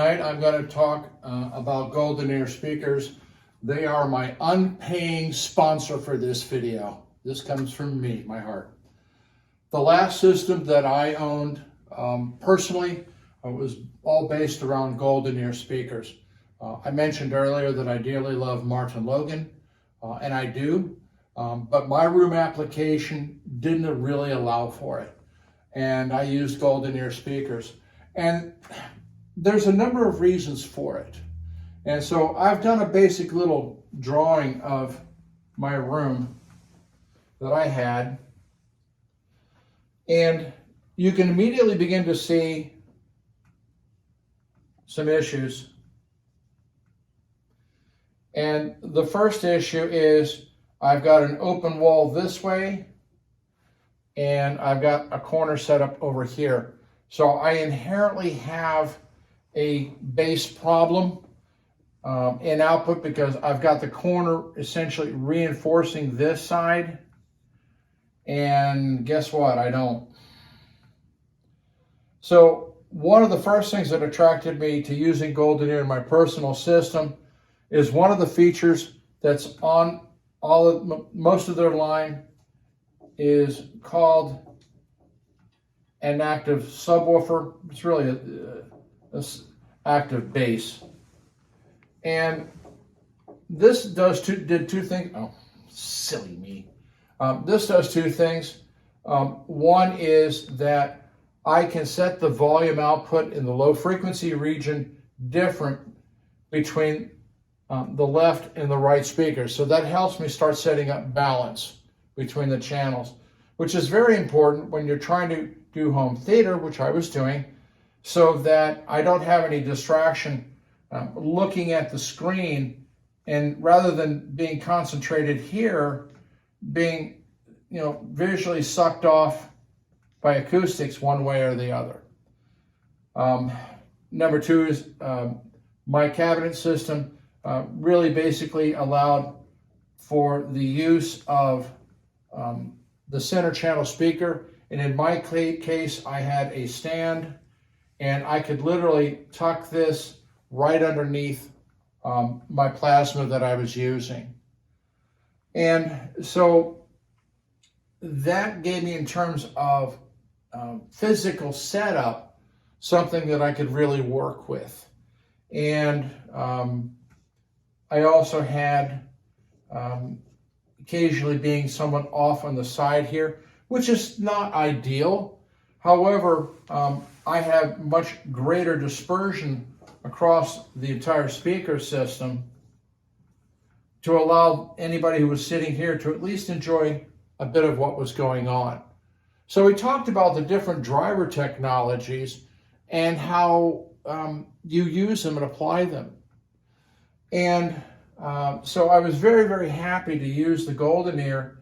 Tonight I'm going to talk about GoldenEar speakers. They are my unpaying sponsor for this video. This comes from me, my heart. The last system that I owned personally was all based around GoldenEar speakers. I mentioned earlier that I dearly love Martin Logan, and I do, but my room application didn't really allow for it. And I used GoldenEar speakers. And there's a number of reasons for it. And so I've done a basic little drawing of my room that I had. And you can immediately begin to see some issues. And the first issue is I've got an open wall this way, and I've got a corner set up over here. So I inherently have a bass problem in output because I've got the corner essentially reinforcing this side. And guess what? I don't. So one of the first things that attracted me to using GoldenEar in my personal system is one of the features that's on most of their line is called an active subwoofer. It's really a active bass. And this did two things. Oh, silly me. This does two things. One is that I can set the volume output in the low frequency region different between the left and the right speakers. So that helps me start setting up balance between the channels, which is very important when you're trying to do home theater, which I was doing, so that I don't have any distraction looking at the screen, and rather than being concentrated here, being visually sucked off by acoustics one way or the other. Number two is my cabinet system really basically allowed for the use of the center channel speaker. And in my case, I had a stand, and I could literally tuck this right underneath my plasma that I was using. And so that gave me, in terms of physical setup, something that I could really work with. And I also had occasionally being somewhat off on the side here, which is not ideal. However, I have much greater dispersion across the entire speaker system to allow anybody who was sitting here to at least enjoy a bit of what was going on. So we talked about the different driver technologies and how you use them and apply them. And so I was very, very happy to use the GoldenEar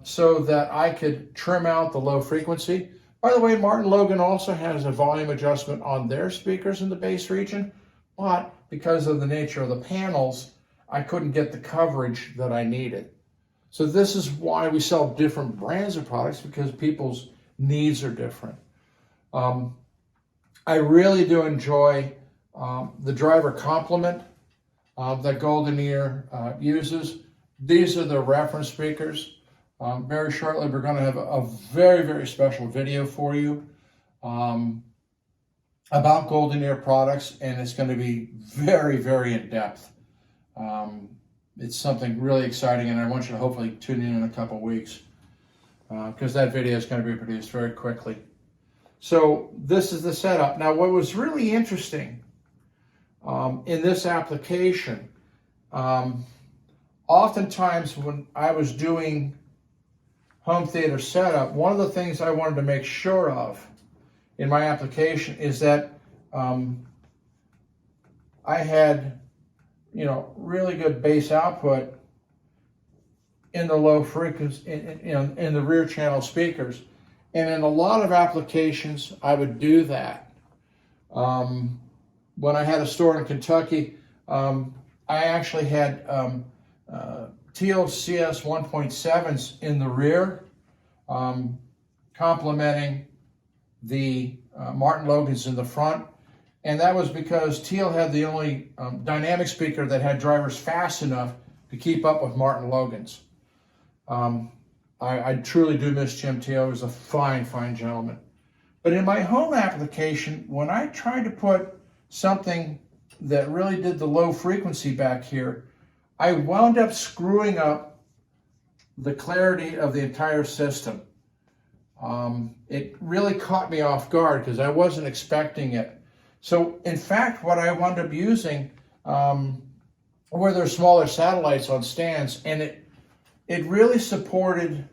so that I could trim out the low frequency. By the way, Martin Logan also has a volume adjustment on their speakers in the bass region, but because of the nature of the panels, I couldn't get the coverage that I needed. So this is why we sell different brands of products, because people's needs are different. I really do enjoy the driver complement that GoldenEar uses. These are the reference speakers. Very shortly, we're going to have a very, very special video for you about GoldenEar products, and it's going to be very, very in-depth. It's something really exciting, and I want you to hopefully tune in a couple weeks because that video is going to be produced very quickly. So this is the setup. Now, what was really interesting in this application, oftentimes when I was doing home theater setup, one of the things I wanted to make sure of in my application is that I had really good bass output in the low frequency, in the rear channel speakers. And in a lot of applications, I would do that. When I had a store in Kentucky, I actually had TLCS 1.7s in the rear, complementing the Martin Logans in the front. And that was because Teal had the only dynamic speaker that had drivers fast enough to keep up with Martin Logan's. I truly do miss Jim Teal. He was a fine, fine gentleman. But in my home application, when I tried to put something that really did the low frequency back here, I wound up screwing up the clarity of the entire system. It really caught me off guard because I wasn't expecting it. So in fact, what I wound up using were their smaller satellites on stands, and it really supported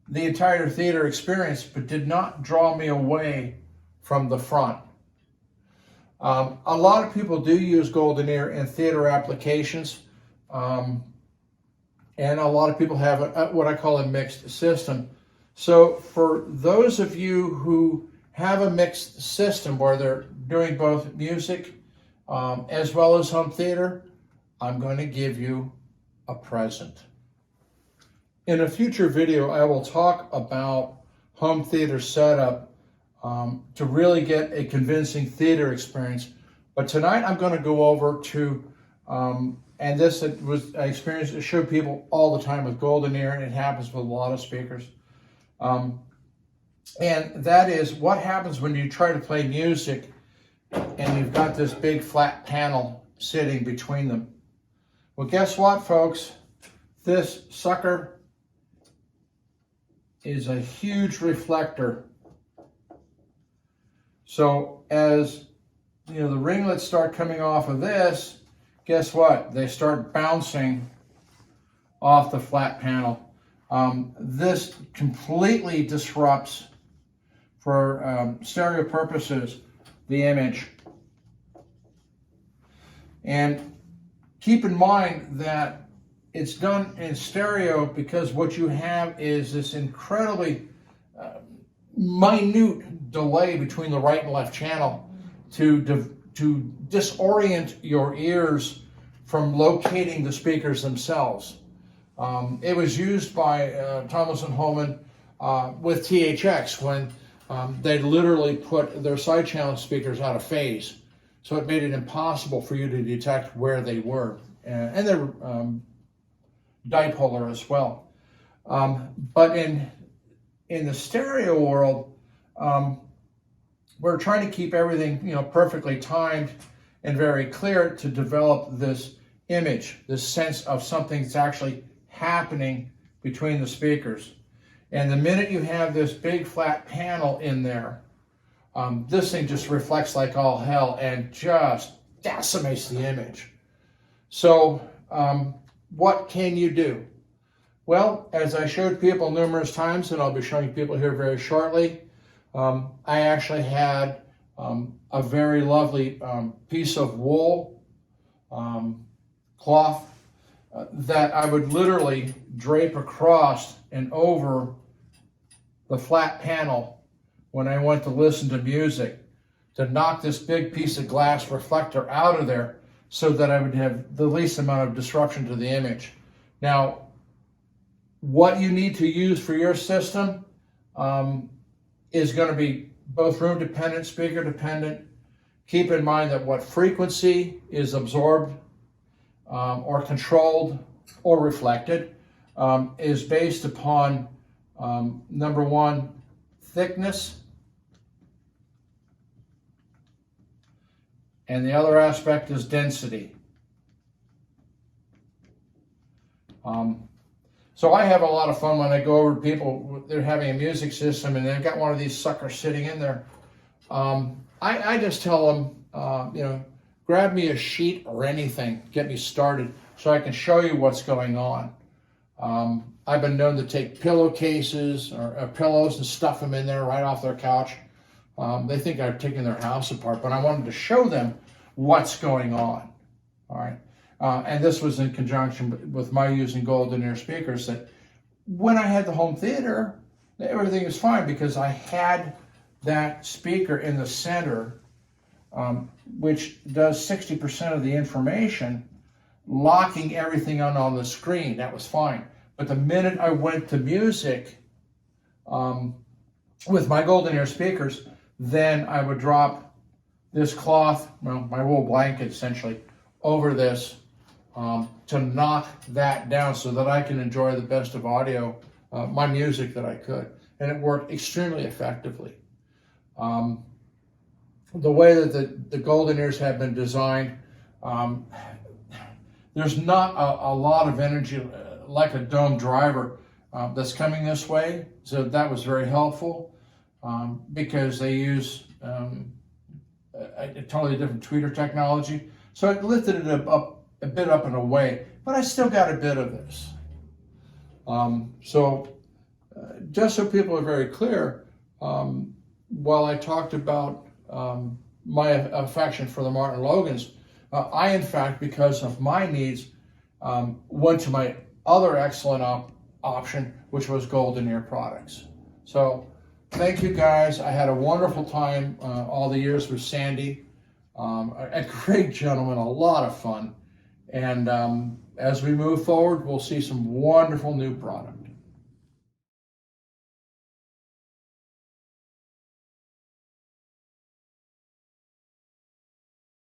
the entire theater experience, but did not draw me away from the front. A lot of people do use GoldenEar in theater applications, and a lot of people have what I call a mixed system. So for those of you who have a mixed system where they're doing both music as well as home theater, I'm going to give you a present. In a future video, I will talk about home theater setup to really get a convincing theater experience. But tonight I'm going to go over to, and this was an experience I show people all the time with GoldenEar, and it happens with a lot of speakers. And that is what happens when you try to play music and you've got this big flat panel sitting between them. Well, guess what, folks? This sucker is a huge reflector. So as you know, the ringlets start coming off of this, guess what? They start bouncing off the flat panel. This completely disrupts, for stereo purposes, the image. And keep in mind that it's done in stereo because what you have is this incredibly minute delay between the right and left channel to disorient your ears from locating the speakers themselves. It was used by Thomas and Holman with THX when they literally put their side channel speakers out of phase. So it made it impossible for you to detect where they were. And they're dipolar as well. But in the stereo world, we're trying to keep everything, perfectly timed and very clear to develop this image, this sense of something that's actually happening between the speakers. And the minute you have this big flat panel in there, this thing just reflects like all hell and just decimates the image. So what can you do? Well, as I showed people numerous times, and I'll be showing people here very shortly, I actually had a very lovely piece of wool cloth that I would literally drape across and over the flat panel when I went to listen to music to knock this big piece of glass reflector out of there so that I would have the least amount of disruption to the image. Now, what you need to use for your system is going to be both room dependent, speaker dependent. Keep in mind that what frequency is absorbed or controlled or reflected is based upon number one, thickness, and the other aspect is density. So I have a lot of fun when I go over to people, they're having a music system and they've got one of these suckers sitting in there. I just tell them, grab me a sheet or anything, get me started so I can show you what's going on. I've been known to take pillowcases or pillows and stuff them in there right off their couch. They think I've taken their house apart, but I wanted to show them what's going on. All right. And this was in conjunction with my using GoldenEar speakers, that when I had the home theater, everything was fine because I had that speaker in the center, which does 60% of the information, locking everything on the screen. That was fine. But the minute I went to music with my GoldenEar speakers, then I would drop this cloth, well, my wool blanket essentially, over this to knock that down so that I can enjoy the best of audio, my music that I could. And it worked extremely effectively. The way that the GoldenEars have been designed, there's not a lot of energy like a dome driver that's coming this way. So that was very helpful because they use a totally different tweeter technology. So it lifted it up a bit up and away, but I still got a bit of this. Just so people are very clear, while I talked about my affection for the Martin Logans, I, in fact, because of my needs, went to my other excellent option, which was GoldenEar products. So thank you guys. I had a wonderful time all the years with Sandy. A great gentleman, a lot of fun. And as we move forward, we'll see some wonderful new products.